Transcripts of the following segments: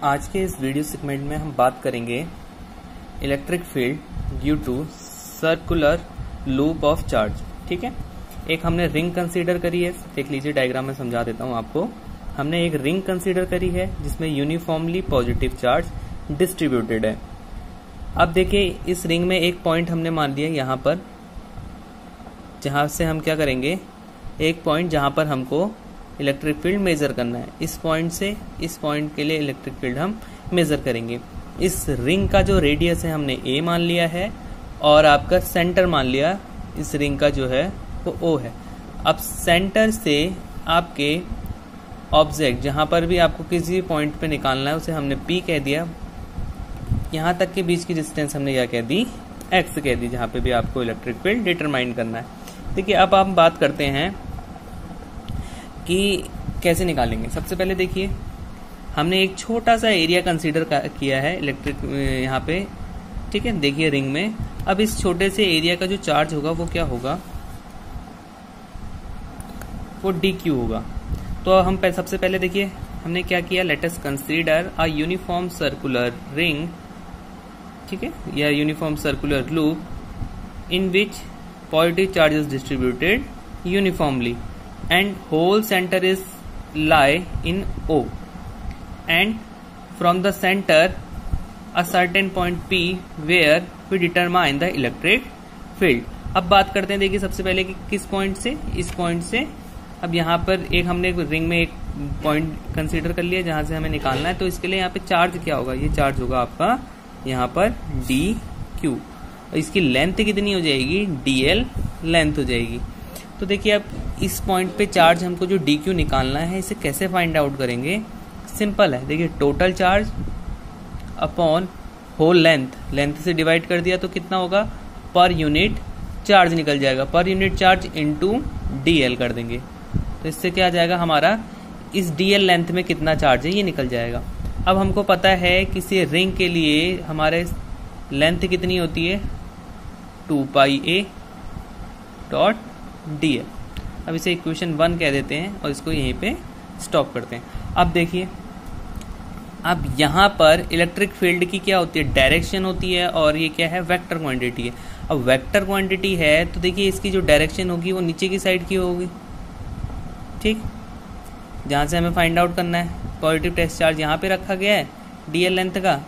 आज के इस वीडियो सेगमेंट में हम बात करेंगे electric field due to circular loop of charge. ठीक है, एक हमने रिंग कंसीडर करी है। देख लीजिए, डायग्राम में समझा देता हूं आपको। हमने एक रिंग कंसीडर करी है जिसमें यूनिफॉर्मली पॉजिटिव चार्ज डिस्ट्रीब्यूटेड है। अब देखिए, इस रिंग में एक पॉइंट हमने मान लिया यहाँ पर, जहां से हम क्या करेंगे, एक पॉइंट जहां पर हमको इलेक्ट्रिक फील्ड मेजर करना है। इस पॉइंट से इस पॉइंट के लिए इलेक्ट्रिक फील्ड हम मेजर करेंगे। इस रिंग का जो रेडियस है हमने ए मान लिया है और आपका सेंटर मान लिया इस रिंग का जो है वो ओ है। अब सेंटर से आपके ऑब्जेक्ट जहां पर भी आपको किसी पॉइंट पे निकालना है उसे हमने पी कह दिया। यहां तक के बीच की डिस्टेंस हमने क्या कह दी, एक्स कह दी, जहां पे भी आपको इलेक्ट्रिक फील्ड डिटरमाइन करना है। देखिए, अब हम बात करते हैं कि कैसे निकालेंगे। सबसे पहले देखिए, हमने एक छोटा सा एरिया कंसीडर किया है इलेक्ट्रिक यहाँ पे। ठीक है, देखिए रिंग में। अब इस छोटे से एरिया का जो चार्ज होगा वो क्या होगा, वो डी क्यू होगा। तो हम सबसे पहले देखिए हमने क्या किया, let us consider a uniform circular ring, ठीक है, या uniform circular loop in which positive charge is distributed uniformly and whole center is lie in O, and from the center a certain point P where we determine the electric field। अब बात करते हैं, देखिए सबसे पहले कि किस point से, इस पॉइंट से। अब यहाँ पर एक हमने रिंग में एक पॉइंट कंसीडर कर लिया जहां से हमें निकालना है। तो इसके लिए यहाँ पे चार्ज क्या होगा, ये चार्ज होगा आपका यहाँ पर डी क्यू। इसकी लेंथ कितनी हो जाएगी, डीएल लेंथ हो जाएगी। तो देखिए, अब इस पॉइंट पे चार्ज हमको जो डी क्यू निकालना है, इसे कैसे फाइंड आउट करेंगे, सिंपल है। देखिए, total charge upon whole length, length से डिवाइड कर दिया तो कितना होगा, पर यूनिट चार्ज निकल जाएगा। Per unit charge into DL कर देंगे तो इससे क्या आ जाएगा, हमारा इस डीएल लेंथ में कितना चार्ज है ये निकल जाएगा। अब हमको पता है किसी रिंग के लिए हमारे लेंथ कितनी होती है, 2 पाई ए डॉट डीएल। अब इसे इक्वेशन 1 कह देते हैं और इसको यहीं पे स्टॉप करते हैं। अब देखिए, अब यहाँ पर इलेक्ट्रिक फील्ड की क्या होती है, डायरेक्शन होती है, और ये क्या है, वेक्टर क्वांटिटी है। अब वेक्टर क्वांटिटी है तो देखिए इसकी जो डायरेक्शन होगी वो नीचे की साइड की होगी। ठीक, जहाँ से हमें फाइंड आउट करना है, पॉजिटिव टेस्ट चार्ज यहाँ पे रखा गया है डीएल लेंथ का।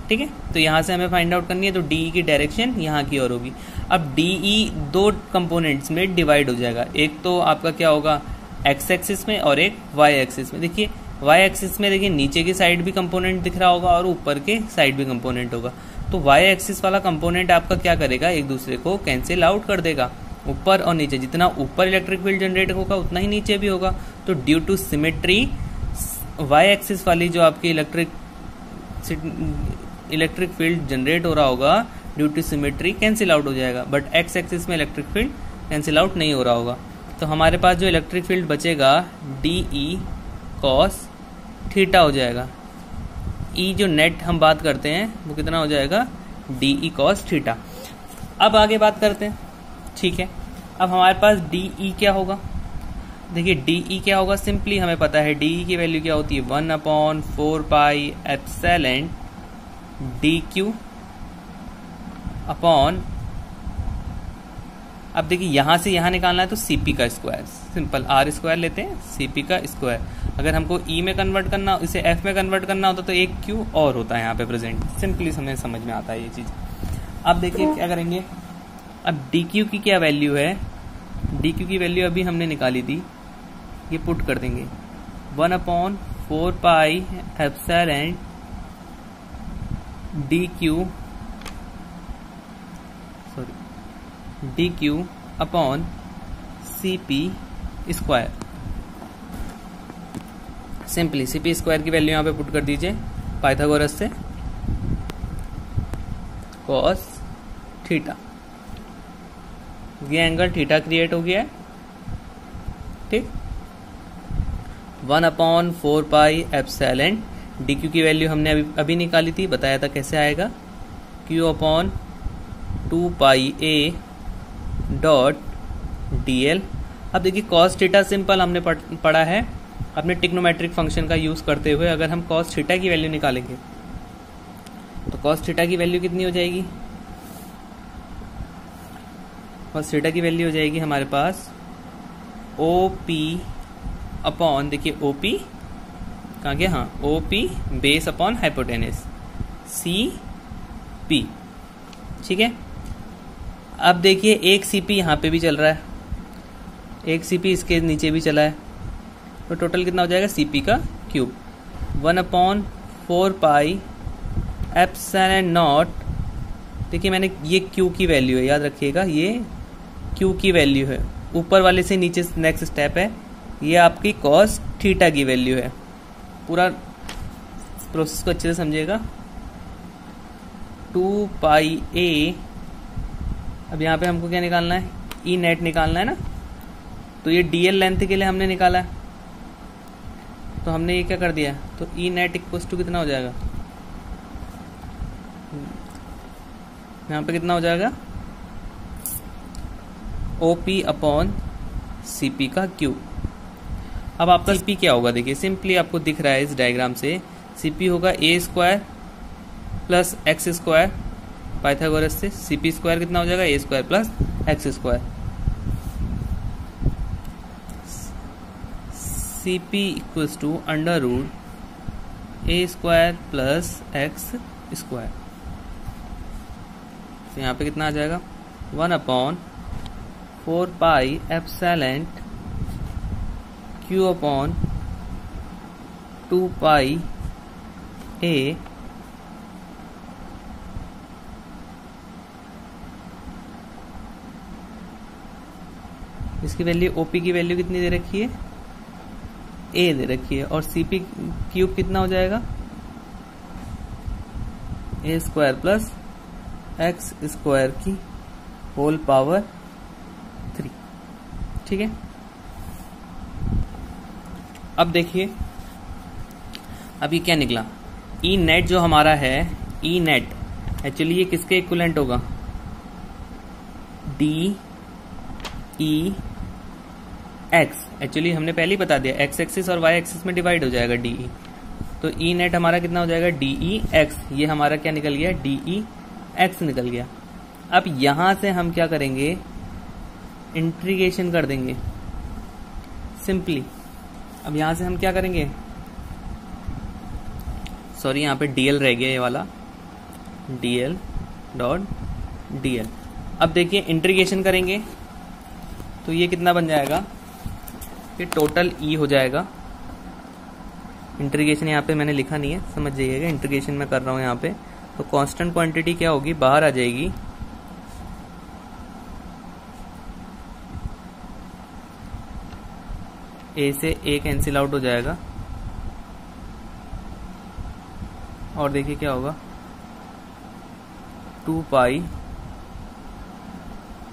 ठीक है, तो यहाँ से हमें फाइंड आउट करनी है, तो डीई की डायरेक्शन यहाँ की ओर होगी। अब डीई दो कंपोनेंट्स में डिवाइड हो जाएगा, एक तो आपका क्या होगा एक्स एक्सिस में और एक वाई एक्सिस में। देखिए वाई एक्सिस में देखिए नीचे की साइड भी कंपोनेंट दिख रहा होगा और ऊपर के साइड भी कंपोनेंट होगा। तो वाई एक्सिस वाला कंपोनेंट आपका क्या करेगा, एक दूसरे को कैंसिल आउट कर देगा। ऊपर और नीचे, जितना ऊपर इलेक्ट्रिक फील्ड जनरेट होगा उतना ही नीचे भी होगा। तो due to symmetry y axis वाली जो आपकी इलेक्ट्रिक फील्ड जनरेट हो रहा होगा, due to symmetry cancel out हो जाएगा। बट एक्स एक्सिस में इलेक्ट्रिक फील्ड कैंसिल आउट नहीं हो रहा होगा। तो हमारे पास जो इलेक्ट्रिक फील्ड बचेगा डीई कॉस थीटा हो जाएगा। ई जो नेट हम बात करते हैं वो कितना हो जाएगा, डीई कॉस थीटा। अब आगे बात करते हैं। ठीक है, अब हमारे पास डीई क्या होगा, देखिए डीई क्या होगा, सिंपली हमें पता है डीई की वैल्यू क्या होती है, 1/4 pi epsilon d q upon, अब देखिए यहां से यहां निकालना है तो सीपी का स्क्वायर, सिंपल आर स्क्वायर लेते हैं, सीपी का स्क्वायर। अगर हमको ई में कन्वर्ट करना, इसे एफ में कन्वर्ट करना होता तो एक क्यू और होता है यहाँ पे प्रेजेंट। सिंपली हमें समझ में आता है ये चीज। अब देखिए क्या करेंगे, अब डी क्यू की क्या वैल्यू है, डी क्यू की वैल्यू अभी हमने निकाली थी, ये पुट कर देंगे 1/4 pi epsilon d q upon C P square. Simply C P square की वैल्यू यहां पे पुट कर दीजिए पाइथागोरस से, कॉस थीटा, ये एंगल थीटा क्रिएट हो गया है। ठीक, 1/4 पाई एप्सिलॉन डी क्यू की वैल्यू हमने अभी निकाली थी, बताया था कैसे आएगा, q upon 2 pi a dot d l. अब देखिए कॉस थीटा सिंपल हमने पढ़ा है अपने ट्रिग्नोमेट्रिक फंक्शन का यूज़ करते हुए अगर हम कॉस थीटा की वैल्यू निकालेंगे तो कॉस थीटा की वैल्यू कितनी हो जाएगी? कॉस थीटा की वैल्यू हो जाएगी हमारे पास ओ पी अपॉन, देखिए ओ पी कहाँ गया, हाँ O P base upon hypotenuse C P. ठीक है, अब देखिए एक सी पी यहाँ पे भी चल रहा है, एक सी पी इसके नीचे भी चला है, तो टोटल कितना हो जाएगा सी पी का क्यूब 1/4 एप्सिलॉन नॉट। देखिए मैंने ये क्यू की वैल्यू है, याद रखिएगा ये क्यू की वैल्यू है, ऊपर वाले से नीचे नेक्स्ट स्टेप है, ये आपकी कॉस थीटा की वैल्यू है। पूरा प्रोसेस को अच्छे से समझिएगा। 2πa, अब यहाँ पे हमको क्या निकालना है? ई नेट निकालना है ना, तो ये डीएल लेंथ के लिए हमने निकाला है, तो हमने ये क्या कर दिया, तो ई नेट इक्वल्स टू कितना हो जाएगा, यहाँ पे कितना हो जाएगा O P upon C P का क्यूब। अब आपका सी पी क्या होगा, देखिए सिंपली आपको दिख रहा है इस डायग्राम से, सी पी होगा a square plus x square, Pythagoras से सी पी स्क्वायर कितना हो जाएगा, a square plus x square. C P equals to under root a square plus x square, तो यहाँ पे कितना आ जाएगा 1/4 एप्सिलॉन क्यू अपॉन 2πa इसकी वैल्यू ओपी की वैल्यू कितनी दे रखी है, ए दे रखी है, और सीपी क्यूब कितना हो जाएगा a square plus x square की होल पावर 3। ठीक है, अब देखिए अभी क्या निकला, ई नेट जो हमारा है, ई नेट एक्चुअली ये किसके इक्विवेलेंट होगा, डी ई एक्स। एक्चुअली हमने पहले ही बता दिया एक्स एक्सिस और वाई एक्सिस में डिवाइड हो जाएगा डी ई, तो ई नेट हमारा कितना हो जाएगा डी ई एक्स, ये हमारा क्या निकल गया डी ई एक्स निकल गया। अब यहां से हम क्या करेंगे, इंटीग्रेशन कर देंगे सिंपली। अब यहां से हम क्या करेंगे, सॉरी यहाँ पे डीएल रह गया ये वाला, डीएल डॉट डीएल। अब देखिए इंटीग्रेशन करेंगे तो ये कितना बन जाएगा, ये टोटल ई हो जाएगा। इंटीग्रेशन यहाँ पे मैंने लिखा नहीं है, समझ जाइएगा, इंटीग्रेशन मैं कर रहा हूँ यहाँ पे, तो कांस्टेंट क्वांटिटी क्या होगी, बाहर आ जाएगी ए से ए कैंसिल आउट हो जाएगा, और देखिए क्या होगा 2π,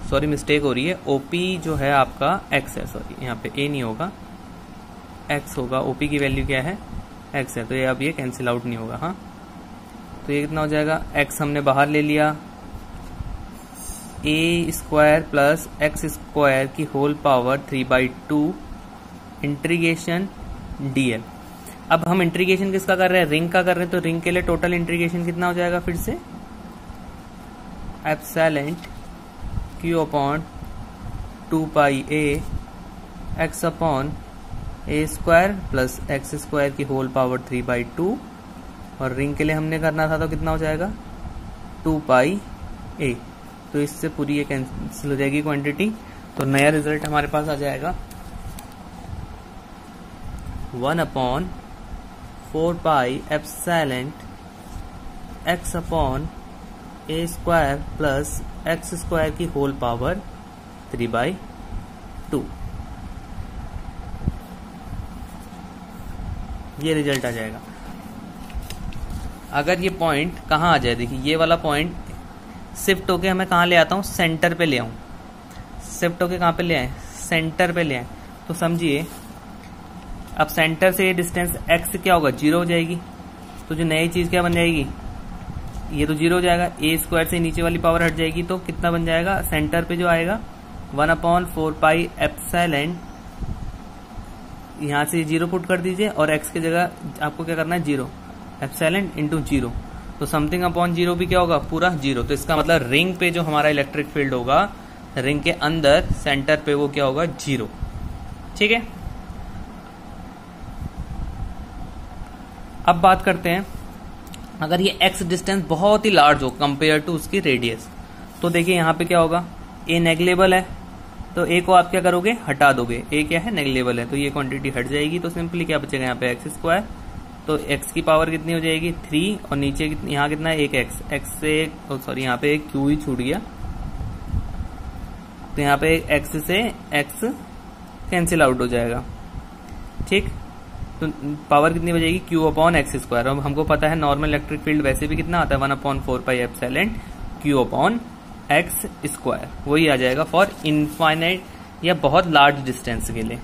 सॉरी मिस्टेक हो रही है, ओपी जो है आपका एक्स है, सॉरी यहाँ पे ए नहीं होगा एक्स होगा, ओपी की वैल्यू क्या है एक्स है, तो ये अब ये कैंसिल आउट नहीं होगा। हाँ, तो ये कितना हो जाएगा, एक्स हमने बाहर ले लिया, ए स्क्वायर प्लस एक्स स्क्वायर की होल पावर 3/2 इंटीग्रेशन डीएल। अब हम इंटीग्रेशन किसका कर रहे हैं, रिंग का कर रहे हैं, तो रिंग के लिए टोटल इंटीग्रेशन कितना हो जाएगा, फिर से epsilon q upon 2πa x upon a square plus x square की होल पावर 3/2, और रिंग के लिए हमने करना था तो कितना हो जाएगा 2πa, तो इससे पूरी ये कैंसिल हो जाएगी क्वांटिटी, तो नया रिजल्ट हमारे पास आ जाएगा 1/4 epsilon x upon a square plus x square की होल पावर 3/2, ये रिजल्ट आ जाएगा। अगर ये पॉइंट कहाँ आ जाए, देखिए ये वाला पॉइंट शिफ्ट होके हमें कहाँ ले आता हूँ, सेंटर पे ले आऊँ, शिफ्ट होके कहाँ पे ले आए, सेंटर पे ले आए, तो समझिए अब सेंटर से ये डिस्टेंस x क्या होगा, 0 हो जाएगी, तो जो नई चीज क्या बन जाएगी, ये तो 0 हो जाएगा, ए स्क्वायर से नीचे वाली पावर हट जाएगी, तो कितना बन जाएगा सेंटर पे जो आएगा 1/4 एप्सिलॉन यहाँ से 0 पुट कर दीजिए और x की जगह आपको क्या करना है 0, एप्सिलॉन इंटू 0, तो समथिंग अपॉन 0 भी क्या होगा, पूरा 0। तो इसका मतलब रिंग पे जो हमारा इलेक्ट्रिक फील्ड होगा, रिंग के अंदर सेंटर पे वो क्या होगा, 0। ठीक है, अब बात करते हैं अगर ये x डिस्टेंस बहुत ही लार्ज हो कंपेयर टू उसकी रेडियस, तो देखिए यहाँ पे क्या होगा, a नेग्लेबल है तो a को आप क्या करोगे, हटा दोगे, a क्या है, नेग्लेबल है, तो ये क्वांटिटी हट जाएगी, तो सिंपली क्या बचेगा यहाँ पे x स्क्वायर, तो x की पावर कितनी हो जाएगी 3 और नीचे यहाँ कितना है, एक x से सॉरी यहाँ पे एक q ही छूट गया, तो यहाँ पे x से x कैंसिल आउट हो जाएगा। ठीक, तो पावर कितनी बचेगी, q अपॉन एक्स स्क्वायर। अब हमको पता है नॉर्मल इलेक्ट्रिक फील्ड वैसे भी कितना आता है, 1/4 pi epsilon q upon x square, वही आ जाएगा फॉर इनफाइनाइट या बहुत लार्ज डिस्टेंस के लिए।